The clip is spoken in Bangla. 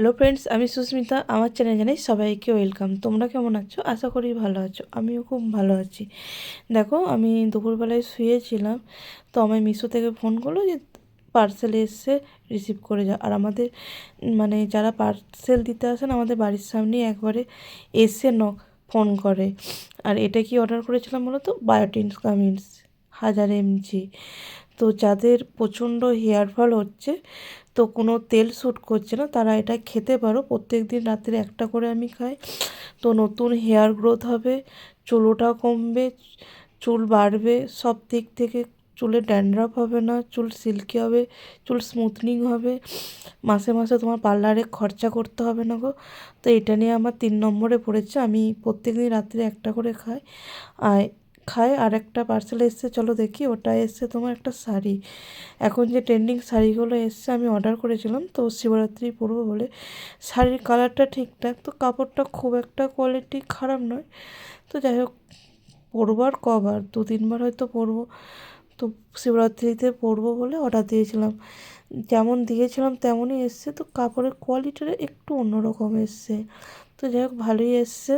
হ্যালো ফ্রেন্ডস, আমি সুস্মিতা। আমার চ্যানেলে জানাই সবাইকে ওয়েলকাম। তোমরা কেমন আছো? আশা করি ভালো আছো। আমিও খুব ভালো আছি। দেখো, আমি দুপুরবেলায় শুয়েছিলাম, তো আমার মিশো থেকে ফোন করলো যে পার্সেল এসে রিসিভ করে যাও। আর আমাদের মানে যারা পার্সেল দিতে আসেন আমাদের বাড়ির সামনেই একবারে এসে ফোন করে। আর এটা কি অর্ডার করেছিলাম বলো তো? বায়োটিন কামিন্স 1000 mg। তো যাদের প্রচণ্ড হেয়ার ফল হচ্ছে, তো কোনো তেল শ্যুট করছে না, তারা এটা খেতে পারো। প্রত্যেক দিন রাত্রে একটা করে আমি খাই। তো নতুন হেয়ার গ্রোথ হবে, চুলটাও কমবে, চুল বাড়বে সব দিক থেকে। চুলে ড্যান্ড্রাফ হবে না, চুল সিল্কি হবে, চুল স্মুথনিং হবে। মাসে মাসে তোমার পার্লারে খরচা করতে হবে না গো। তো এটা নিয়ে আমার 3 নম্বরে পড়েছে। আমি প্রত্যেক দিন রাত্রে একটা করে আর আর একটা পার্সেল এসছে, চলো দেখি। ওটা এসছে তোমার একটা শাড়ি। এখন যে ট্রেন্ডিং শাড়িগুলো এসছে আমি অর্ডার করেছিলাম, তো শিবরাত্রি পরবো বলে। শাড়ির কালারটা ঠিকঠাক, তো কাপড়টা খুব একটা কোয়ালিটি খারাপ নয়। তো যাই হোক, পরবো আর কবার, 2-3 বার হয়তো পরবো। তো শিবরাত্রিতে পরবো বলে অর্ডার দিয়েছিলাম। যেমন দিয়েছিলাম তেমনই এসছে, তো কাপড়ের কোয়ালিটিটা একটু অন্যরকম এসছে। তো যাই হোক, ভালোই এসছে।